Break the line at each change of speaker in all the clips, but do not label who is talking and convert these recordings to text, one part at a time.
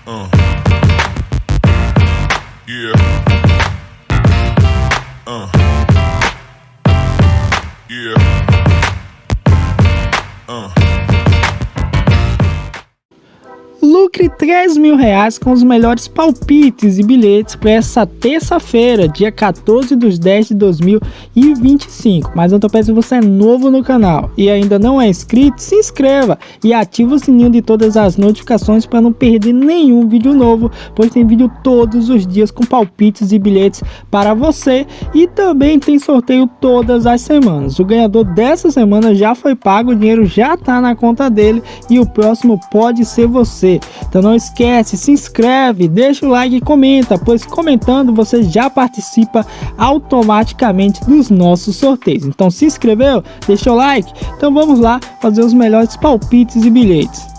Yeah. Yeah.
Lucre R$3.000 com os melhores palpites e bilhetes para essa terça-feira, dia 14/10/2025. Mas eu tô pensando, se você é novo no canal e ainda não é inscrito, se inscreva e ative o sininho de todas as notificações para não perder nenhum vídeo novo, pois tem vídeo todos os dias com palpites e bilhetes para você, e também tem sorteio todas as semanas. O ganhador dessa semana já foi pago, o dinheiro já tá na conta dele e o próximo pode ser você. Então não esquece, se inscreve, deixa o like e comenta, pois comentando você já participa automaticamente dos nossos sorteios. Então se inscreveu? Deixa o like? Então vamos lá fazer os melhores palpites e bilhetes.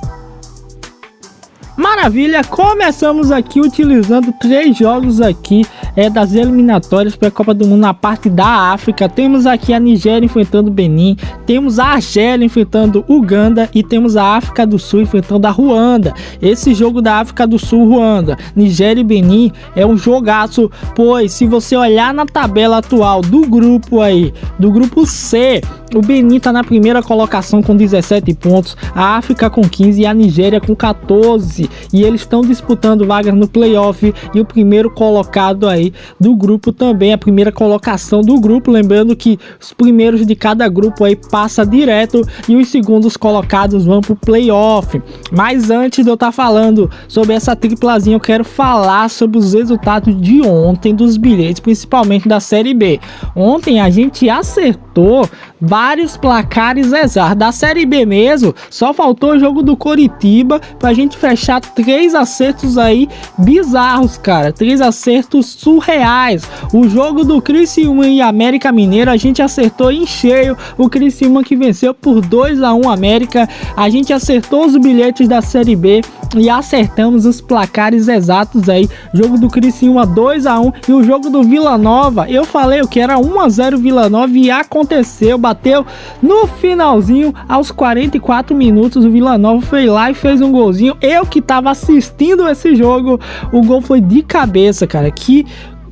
Maravilha, começamos aqui utilizando 3 jogos aqui das eliminatórias para a Copa do Mundo na parte da África. Temos aqui a Nigéria enfrentando o Benin, temos a Argélia enfrentando Uganda e temos a África do Sul enfrentando a Ruanda. Esse jogo da África do Sul, Ruanda, Nigéria e Benin é um jogaço, pois se você olhar na tabela atual do grupo aí, do grupo C, o Benin tá na primeira colocação com 17 pontos, a África com 15 e a Nigéria com 14. E eles estão disputando vagas no playoff, e o primeiro colocado aí do grupo também, a primeira colocação do grupo, lembrando que os primeiros de cada grupo aí passa direto e os segundos colocados vão pro playoff. Mas antes de eu estar falando sobre essa triplazinha, eu quero falar sobre os resultados de ontem dos bilhetes, principalmente da Série B. Ontem a gente acertou vários placares exatos. Da Série B mesmo, só faltou o jogo do Coritiba pra gente fechar 3 acertos aí bizarros, cara. 3 acertos surreais. O jogo do Criciúma e América Mineiro, a gente acertou em cheio. O Criciúma que venceu por 2-1 América. A gente acertou os bilhetes da Série B e acertamos os placares exatos aí. Jogo do Criciúma 2-1 e o jogo do Vila Nova, eu falei o que era 1-0 Vila Nova e aconteceu, bateu no finalzinho aos 44 minutos. O Vila Nova foi lá e fez um golzinho. Eu que tava assistindo esse jogo, o gol foi de cabeça, cara. Que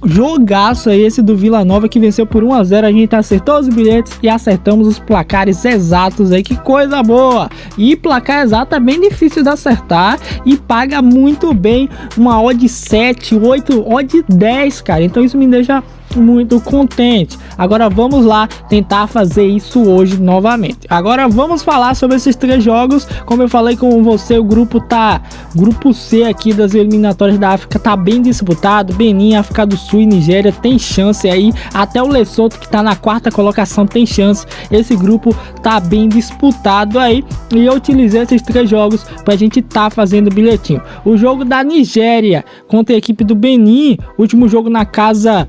jogaço é esse do Vila Nova, que venceu por 1-0. A gente acertou os bilhetes e acertamos os placares exatos aí, que coisa boa. E placar exato é bem difícil de acertar e paga muito bem, uma odd 7, 8, odd 10, cara. Então isso me deixa muito contente. Agora vamos lá tentar fazer isso hoje novamente. Agora vamos falar sobre esses 3 jogos. Como eu falei com você, o grupo C aqui das eliminatórias da África tá bem disputado. Benin, África do Sul e Nigéria tem chance aí, até o Lesotho, que tá na 4ª colocação, tem chance. Esse grupo tá bem disputado aí e eu utilizei esses 3 jogos pra gente tá fazendo bilhetinho. O jogo da Nigéria contra a equipe do Benin, último jogo na casa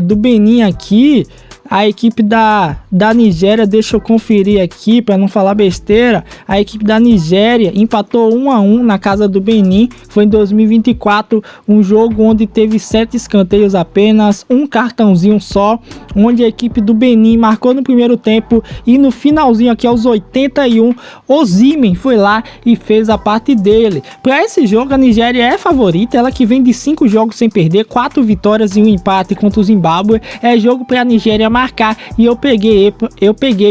do Benin aqui. A equipe da Nigéria, deixa eu conferir aqui para não falar besteira. A equipe da Nigéria empatou 1-1 na casa do Benin. Foi em 2024, um jogo onde teve 7 escanteios apenas, um cartãozinho só, onde a equipe do Benin marcou no primeiro tempo e no finalzinho aqui aos 81, Osimhen foi lá e fez a parte dele. Para esse jogo a Nigéria é favorita, ela que vem de 5 jogos sem perder, 4 vitórias e um empate contra o Zimbábue. É jogo para a Nigéria marcar e eu peguei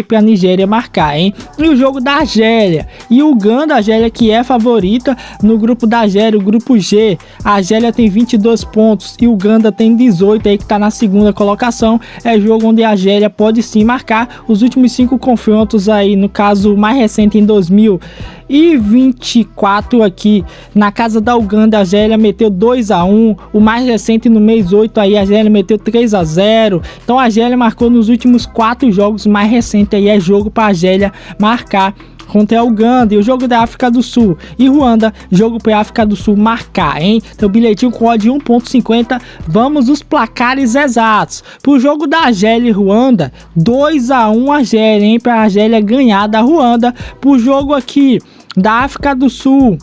para a Nigéria marcar, hein? E o jogo da Argélia e Uganda, a Argélia que é favorita no grupo da Argélia, o grupo G. A Argélia tem 22 pontos e Uganda tem 18 aí, que tá na 2ª colocação. É jogo onde a Argélia pode sim marcar. Os últimos 5 confrontos aí, no caso mais recente em 2024 aqui na casa da Uganda, a Argélia meteu 2-1. O mais recente no mês 8 aí, a Argélia meteu 3-0. Então a Argélia marcou nos últimos 4 jogos mais recentes aí, é jogo para a Argélia marcar contra a Uganda. E o jogo da África do Sul e Ruanda, jogo para a África do Sul marcar, hein? Então bilhetinho com odd 1.50. Vamos os placares exatos. Pro jogo da Argélia e Ruanda, 2-1 Argélia, hein? Para a Argélia ganhar da Ruanda. Pro jogo aqui da África do Sul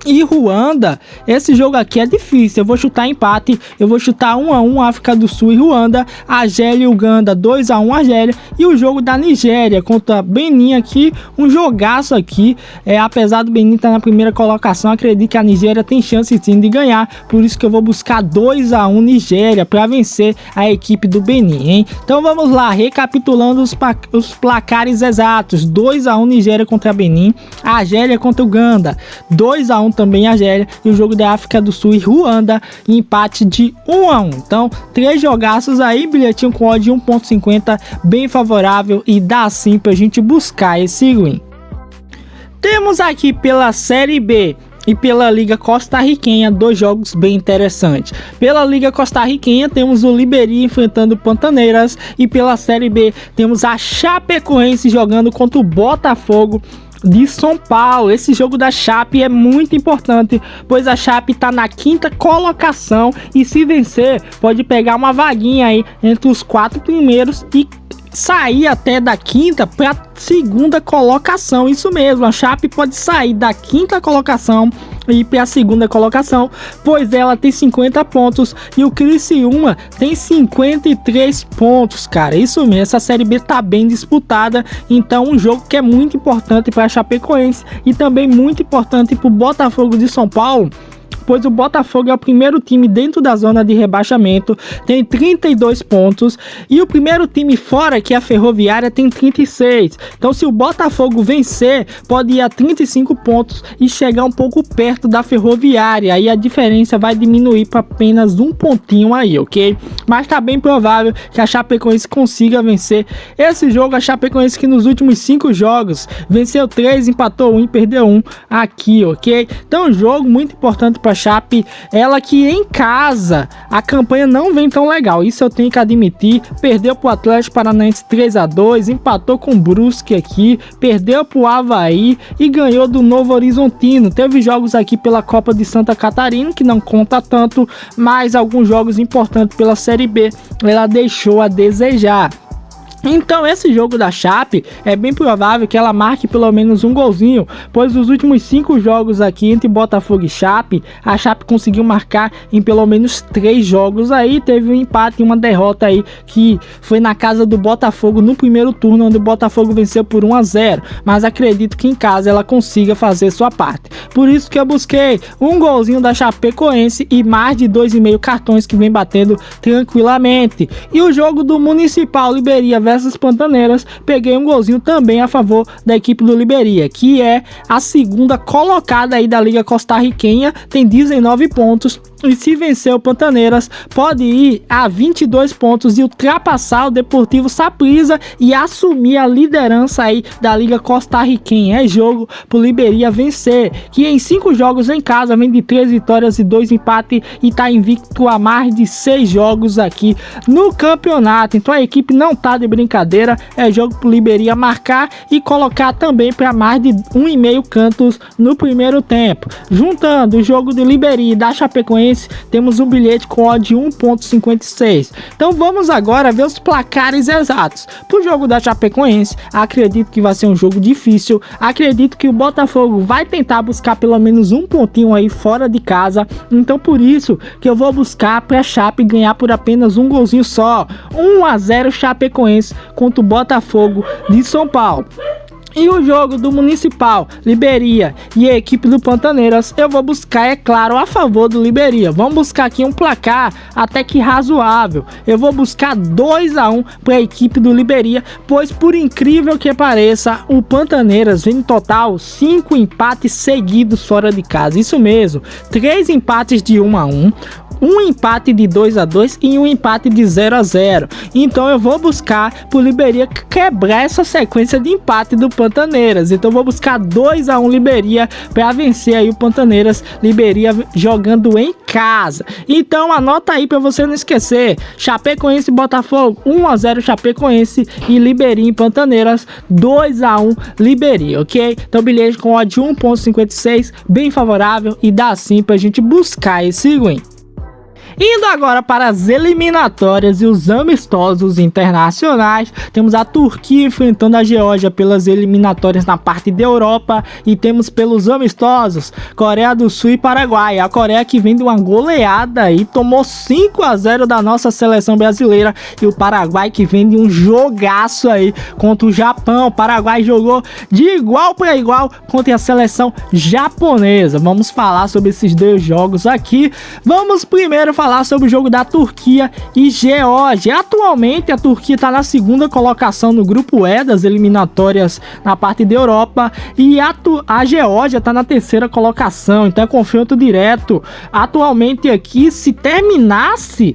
e Ruanda. Esse jogo aqui é difícil, eu vou chutar empate, eu vou chutar 1-1 África do Sul e Ruanda, Argélia e Uganda 2-1 Argélia, e o jogo da Nigéria contra Benin aqui, um jogaço aqui, apesar do Benin estar na primeira colocação, acredito que a Nigéria tem chance sim de ganhar, por isso que eu vou buscar 2-1 Nigéria para vencer a equipe do Benin, hein? Então vamos lá, recapitulando os placares exatos: 2-1 Nigéria contra Benin, Argélia contra Uganda, 2-1 também Argélia, e o jogo da África do Sul e Ruanda, empate de 1-1. Então, 3 jogaços aí, bilhetinho com odd 1.50, bem favorável, e dá sim pra gente buscar esse win. Temos aqui pela Série B e pela Liga Costarriquenha 2 jogos bem interessantes. Pela Liga Costarriquenha temos o Liberia enfrentando o Pantaneiras, e pela Série B temos a Chapecoense jogando contra o Botafogo de São Paulo. Esse jogo da Chape é muito importante, pois a Chape está na 5ª colocação, e se vencer pode pegar uma vaguinha aí entre os 4 primeiros e sair até da 5ª para 2ª colocação. Isso mesmo, a Chape pode sair da 5ª colocação e ir para a 2ª colocação, pois ela tem 50 pontos e o Criciúma tem 53 pontos, cara. Isso mesmo, essa Série B tá bem disputada, então um jogo que é muito importante para a Chapecoense e também muito importante para o Botafogo de São Paulo, pois o Botafogo é o primeiro time dentro da zona de rebaixamento, tem 32 pontos, e o primeiro time fora, que é a Ferroviária, tem 36. Então, se o Botafogo vencer, pode ir a 35 pontos e chegar um pouco perto da Ferroviária. Aí a diferença vai diminuir para apenas um pontinho aí, ok? Mas tá bem provável que a Chapecoense consiga vencer esse jogo. A Chapecoense que nos últimos 5 jogos venceu 3, empatou 1 e perdeu 1 aqui, ok? Então, um jogo muito importante para Chape, ela que em casa a campanha não vem tão legal, isso eu tenho que admitir. Perdeu pro Atlético Paranaense 3-2, empatou com o Brusque aqui, perdeu pro Avaí e ganhou do Novo Horizontino. Teve jogos aqui pela Copa de Santa Catarina que não conta tanto, mas alguns jogos importantes pela Série B ela deixou a desejar. Então esse jogo da Chape é bem provável que ela marque pelo menos um golzinho, pois nos últimos 5 jogos aqui entre Botafogo e Chape, a Chape conseguiu marcar em pelo menos 3 jogos aí, teve um empate e uma derrota aí que foi na casa do Botafogo no primeiro turno, onde o Botafogo venceu por 1-0, mas acredito que em casa ela consiga fazer sua parte. Por isso que eu busquei um golzinho da Chapecoense e mais de 2,5 cartões que vem batendo tranquilamente. E o jogo do Municipal Liberia versus Pantaneiras, peguei um golzinho também a favor da equipe do Liberia, que é a 2ª colocada aí da Liga Costarriquenha, tem 19 pontos, e se vencer o Pantaneiras pode ir a 22 pontos e ultrapassar o Deportivo Saprissa e assumir a liderança aí da Liga Costarriquenha. É jogo pro Liberia vencer, que em 5 jogos em casa vem de 3 vitórias e 2 empates e tá invicto a mais de 6 jogos aqui no campeonato. Então a equipe não tá de brincadeira, é jogo pro Liberia marcar e colocar também para mais de 1,5 cantos no primeiro tempo. Juntando o jogo do Liberia e da Chapecoense, temos um bilhete com odd 1.56. Então vamos agora ver os placares exatos. Pro jogo da Chapecoense, acredito que vai ser um jogo difícil, acredito que o Botafogo vai tentar buscar pelo menos um pontinho aí fora de casa, então por isso que eu vou buscar pra Chape ganhar por apenas um golzinho só, 1-0 Chapecoense contra o Botafogo de São Paulo. E o jogo do Municipal, Liberia e a equipe do Pantaneiras, eu vou buscar, é claro, a favor do Liberia. Vamos buscar aqui um placar até que razoável. Eu vou buscar 2-1 para a equipe do Liberia, pois por incrível que pareça, o Pantaneiras vem em total 5 empates seguidos fora de casa. Isso mesmo, 3 empates de 1-1. Um empate de 2-2 e um empate de 0-0. Então eu vou buscar pro Liberia quebrar essa sequência de empate do Pantaneiras. Então eu vou buscar 2-1 Liberia para vencer aí o Pantaneiras. Liberia jogando em casa. Então anota aí para você não esquecer: Chapecoense e Botafogo 1-0 Chapecoense e Liberia em Pantaneiras 2-1 Liberia, ok? Então bilhete com odd 1.56 bem favorável e dá sim pra gente buscar esse win. Indo agora para as eliminatórias e os amistosos internacionais, temos a Turquia enfrentando a Geórgia pelas eliminatórias na parte da Europa e temos pelos amistosos Coreia do Sul e Paraguai. A Coreia que vem de uma goleada e tomou 5-0 da nossa seleção brasileira, e o Paraguai que vem de um jogaço aí contra o Japão. O Paraguai jogou de igual para igual contra a seleção japonesa. Vamos falar sobre esses dois jogos aqui. Vamos primeiro falar sobre o jogo da Turquia e Geórgia. Atualmente a Turquia está na segunda colocação no grupo E das eliminatórias na parte da Europa, e a Geórgia está na terceira colocação, então é confronto direto. Atualmente aqui, se terminasse,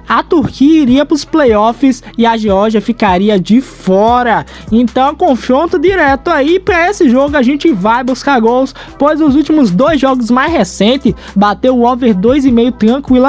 a Turquia iria para os playoffs e a Geórgia ficaria de fora. Então confronto direto aí. Para esse jogo a gente vai buscar gols, pois os últimos dois jogos mais recentes bateu o over 2,5 tranquilamente,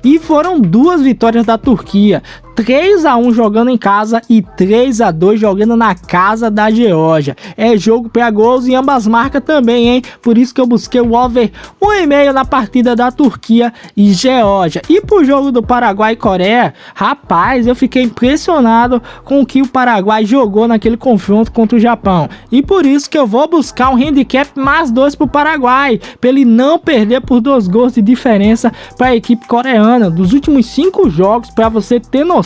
e foram duas vitórias da Turquia. 3-1 jogando em casa e 3-2 jogando na casa da Geórgia. É jogo para gols e ambas marcas também, hein? Por isso que eu busquei o over 1,5 na partida da Turquia e Geórgia. E pro jogo do Paraguai e Coreia, rapaz, eu fiquei impressionado com o que o Paraguai jogou naquele confronto contra o Japão. E por isso que eu vou buscar um handicap mais 2 pro Paraguai, para ele não perder por 2 gols de diferença para a equipe coreana. Dos últimos 5 jogos, para você ter noção,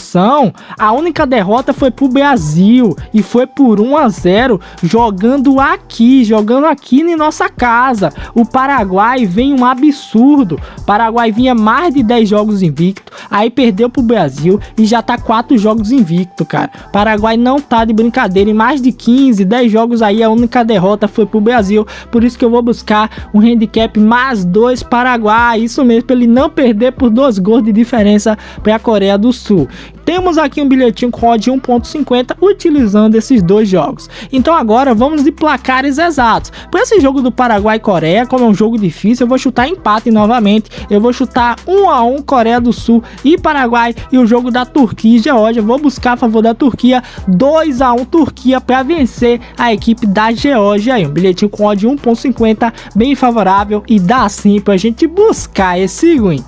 a única derrota foi pro Brasil e foi por 1-0 jogando aqui em nossa casa. O Paraguai vem um absurdo. O Paraguai vinha mais de 10 jogos invicto, aí perdeu pro Brasil e já tá 4 jogos invicto, cara. O Paraguai não tá de brincadeira, em mais de 15, 10 jogos aí a única derrota foi pro Brasil. Por isso que eu vou buscar um handicap mais 2 Paraguai, isso mesmo, para ele não perder por 2 gols de diferença para a Coreia do Sul. Temos aqui um bilhetinho com odd 1.50 utilizando esses dois jogos. Então agora vamos de placares exatos. Para esse jogo do Paraguai e Coreia, como é um jogo difícil, eu vou chutar empate novamente. Eu vou chutar 1-1 Coreia do Sul e Paraguai, e o jogo da Turquia e Geórgia, vou buscar a favor da Turquia, 2-1 Turquia para vencer a equipe da Geórgia. Aí um bilhetinho com odd 1.50 bem favorável, e dá sim pra gente buscar esse win.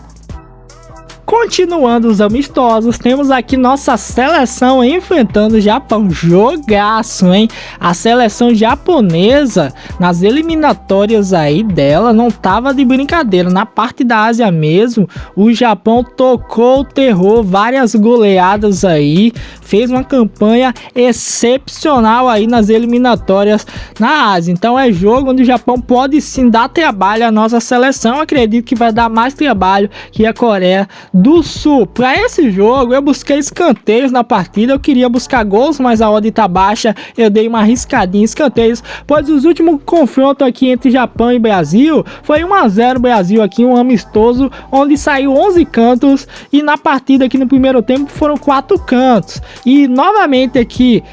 Continuando os amistosos, temos aqui nossa seleção enfrentando o Japão. Jogaço, hein? A seleção japonesa, nas eliminatórias aí dela, não tava de brincadeira. Na parte da Ásia mesmo, o Japão tocou o terror, várias goleadas aí, fez uma campanha excepcional aí nas eliminatórias na Ásia. Então é jogo onde o Japão pode sim dar trabalho à nossa seleção. Acredito que vai dar mais trabalho que a Coreia do Sul. Para esse jogo eu busquei escanteios na partida, eu queria buscar gols, mas a odd tá baixa, eu dei uma arriscadinha em escanteios, pois os últimos confrontos aqui entre Japão e Brasil foi 1-0 Brasil aqui, um amistoso, onde saiu 11 cantos, e na partida aqui no primeiro tempo foram 4 cantos, e novamente aqui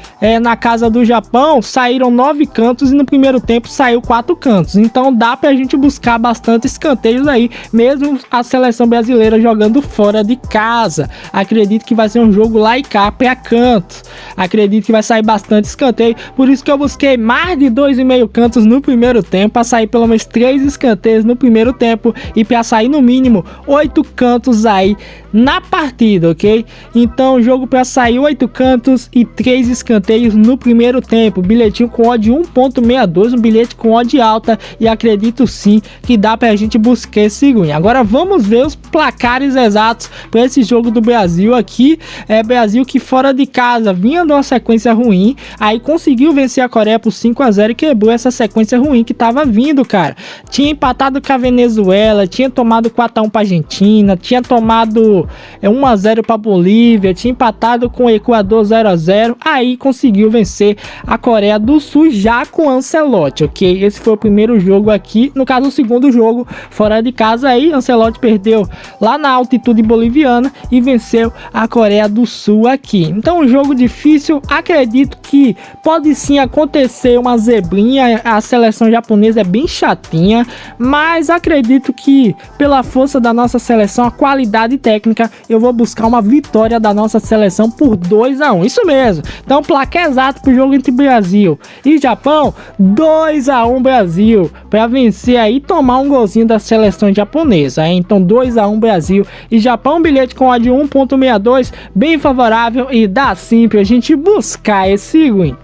na casa do Japão saíram 9 cantos e no primeiro tempo saiu 4 cantos, então dá pra gente buscar bastante escanteios aí, mesmo a seleção brasileira jogando fora de casa. Acredito que vai ser um jogo lá e cá pra cantos. Acredito que vai sair bastante escanteio, por isso que eu busquei mais de 2,5 cantos no primeiro tempo, para sair pelo menos 3 escanteios no primeiro tempo e para sair no mínimo 8 cantos aí na partida, ok? Então jogo para sair 8 cantos e 3 escanteios no primeiro tempo. Bilhetinho com odd 1.62, um bilhete com odd alta, e acredito sim que dá pra gente buscar esse win. Agora vamos ver os placares exatos para esse jogo do Brasil aqui. Brasil que fora de casa vinha de uma sequência ruim, aí conseguiu vencer a Coreia por 5-0 e quebrou essa sequência ruim que tava vindo, cara. Tinha empatado com a Venezuela, tinha tomado 4-1 para Argentina, tinha tomado 1-0 para Bolívia, tinha empatado com o Equador 0-0, aí conseguiu vencer a Coreia do Sul já com Ancelotti, ok? Esse foi o primeiro jogo aqui, no caso o segundo jogo fora de casa aí, Ancelotti perdeu lá na altitude altitude boliviana e venceu a Coreia do Sul aqui. Então um jogo difícil, acredito que pode sim acontecer uma zebrinha, a seleção japonesa é bem chatinha, mas acredito que pela força da nossa seleção, a qualidade técnica, eu vou buscar uma vitória da nossa seleção por 2-1, isso mesmo. Então placar exato pro jogo entre Brasil e Japão, 2-1 Brasil, para vencer aí e tomar um golzinho da seleção japonesa, hein? Então 2-1 Brasil e Japão, bilhete com odd 1.62, bem favorável e dá sim pra gente buscar esse win.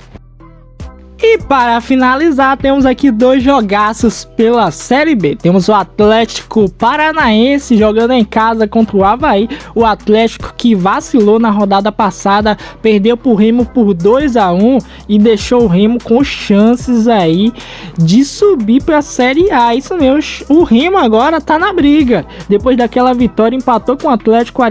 E para finalizar, temos aqui dois jogaços pela Série B. Temos o Atlético Paranaense jogando em casa contra o Avaí. O Atlético que vacilou na rodada passada, perdeu pro Remo por 2-1 e deixou o Remo com chances aí de subir para a Série A. Isso mesmo, o Remo agora tá na briga. Depois daquela vitória, empatou com o Atlético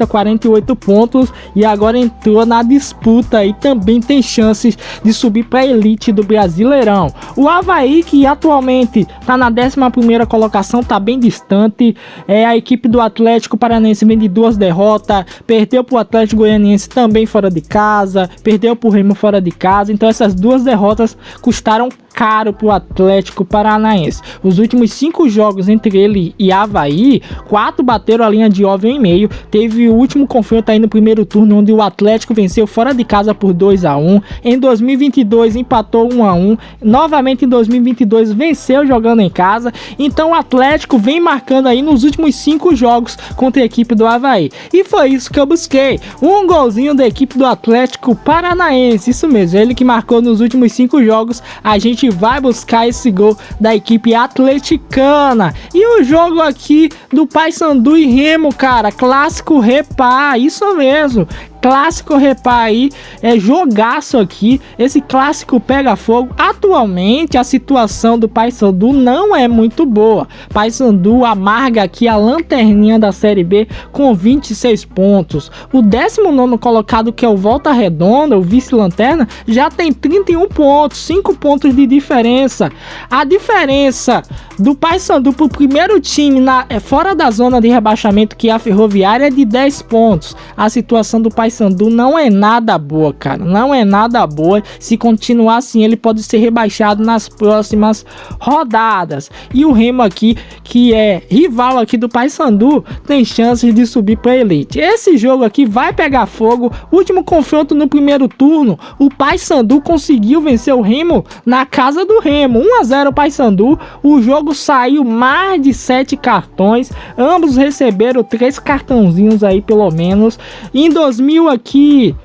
48 pontos e agora entrou na disputa e também tem chances de subir para a elite do Brasileirão. O Avaí, que atualmente está na 11ª colocação, está bem distante. A equipe do Atlético Paranaense vem de 2 derrotas, perdeu para o Atlético Goianiense também fora de casa, perdeu para o Remo fora de casa. Então essas 2 derrotas custaram caro pro Atlético Paranaense. Os últimos 5 jogos entre ele e Avaí, 4 bateram a linha de over em meio. Teve o último confronto aí no primeiro turno, onde o Atlético venceu fora de casa por 2-1. Em 2022 empatou 1-1. Novamente em 2022 venceu jogando em casa. Então o Atlético vem marcando aí nos últimos 5 jogos contra a equipe do Avaí. E foi isso que eu busquei. Um golzinho da equipe do Atlético Paranaense. Isso mesmo, ele que marcou nos últimos 5 jogos. A gente vai buscar esse gol da equipe atleticana. E o jogo aqui do Paysandu e Remo, cara, clássico repá, isso mesmo. Clássico repá aí, jogaço aqui, esse clássico pega fogo. Atualmente a situação do Paysandu não é muito boa. Paysandu amarga aqui a lanterninha da Série B com 26 pontos. O 19º colocado, que é o Volta Redonda, o vice-lanterna, já tem 31 pontos, 5 pontos de diferença. A diferença do Paysandu pro primeiro time fora da zona de rebaixamento, que é a Ferroviária, é de 10 pontos. A situação do Paysandu não é nada boa, cara, não é nada boa. Se continuar assim, ele pode ser rebaixado nas próximas rodadas. E o Remo aqui, que é rival aqui do Paysandu, tem chances de subir para elite. Esse jogo aqui vai pegar fogo. Último confronto no primeiro turno, o Paysandu conseguiu vencer o Remo na casa do Remo, 1-0 Paysandu. O jogo saiu mais de 7 cartões, ambos receberam 3 cartãozinhos aí pelo menos. Em 2000 aqui,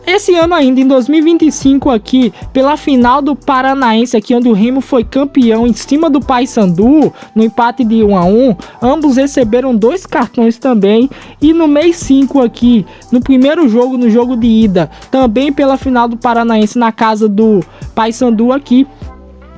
esse ano ainda, em 2025 aqui, pela final do Paranaense aqui, onde o Remo foi campeão em cima do Paysandu, no empate de 1-1, ambos receberam 2 cartões também. E no mês 5 aqui, no primeiro jogo, no jogo de ida, também pela final do Paranaense na casa do Paysandu aqui,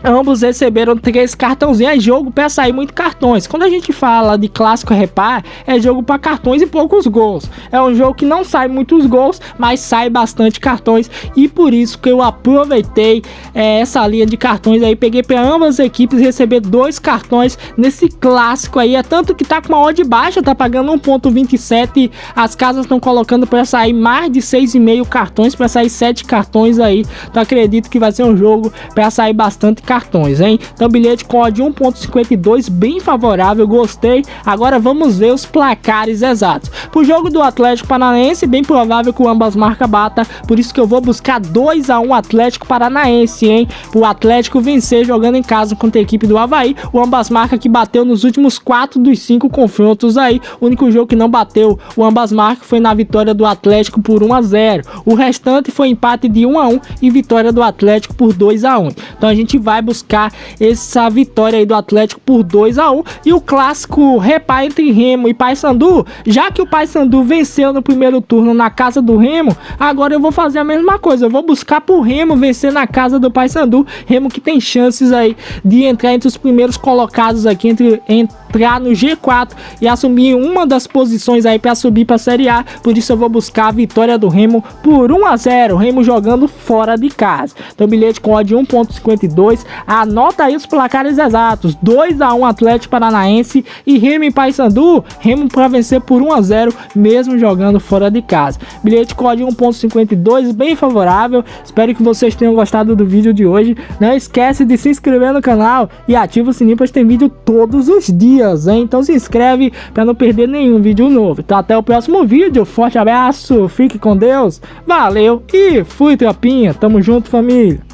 ambos receberam 3 cartãozinhos. É jogo para sair muito cartões. Quando a gente fala de clássico repá, é jogo para cartões e poucos gols. É um jogo que não sai muitos gols, mas sai bastante cartões. E por isso que eu aproveitei essa linha de cartões aí. Peguei para ambas as equipes receber 2 cartões nesse clássico aí. É tanto que tá com uma odd baixa, tá pagando 1.27. As casas estão colocando para sair mais de 6,5 cartões, para sair 7 cartões aí. Então acredito que vai ser um jogo para sair bastante cartões, hein? Então bilhete com odd 1.52, bem favorável, gostei. Agora vamos ver os placares exatos. Pro jogo do Atlético Paranaense, bem provável que o ambas marcas bata, por isso que eu vou buscar 2-1 Atlético Paranaense, hein? Pro Atlético vencer jogando em casa contra a equipe do Avaí. O ambas marcas que bateu nos últimos 4 dos 5 confrontos aí. O único jogo que não bateu o ambas marcas foi na vitória do Atlético por 1-0. O restante foi empate de 1-1 e vitória do Atlético por 2-1. Então a gente vai buscar essa vitória aí do Atlético por 2-1. E o clássico repá entre Remo e Paysandu, já que o Paysandu venceu no primeiro turno na casa do Remo, agora eu vou fazer a mesma coisa. Eu vou buscar pro Remo vencer na casa do Paysandu. Remo que tem chances aí de entrar entre os primeiros colocados aqui, entrar no G4 e assumir uma das posições aí para subir para a Série A. Por isso eu vou buscar a vitória do Remo por 1-0. Remo jogando fora de casa. Então bilhete com odd 1.52, Anota aí os placares exatos: 2-1 Atlético Paranaense e Remo e Paysandu. Remo para vencer por 1-0, mesmo jogando fora de casa. Bilhete código 1.52, bem favorável. Espero que vocês tenham gostado do vídeo de hoje. Não esquece de se inscrever no canal e ativa o sininho, pois tem vídeo todos os dias, hein? Então se inscreve para não perder nenhum vídeo novo. Então até o próximo vídeo. Forte abraço, fique com Deus, valeu e fui, tropinha. Tamo junto, família.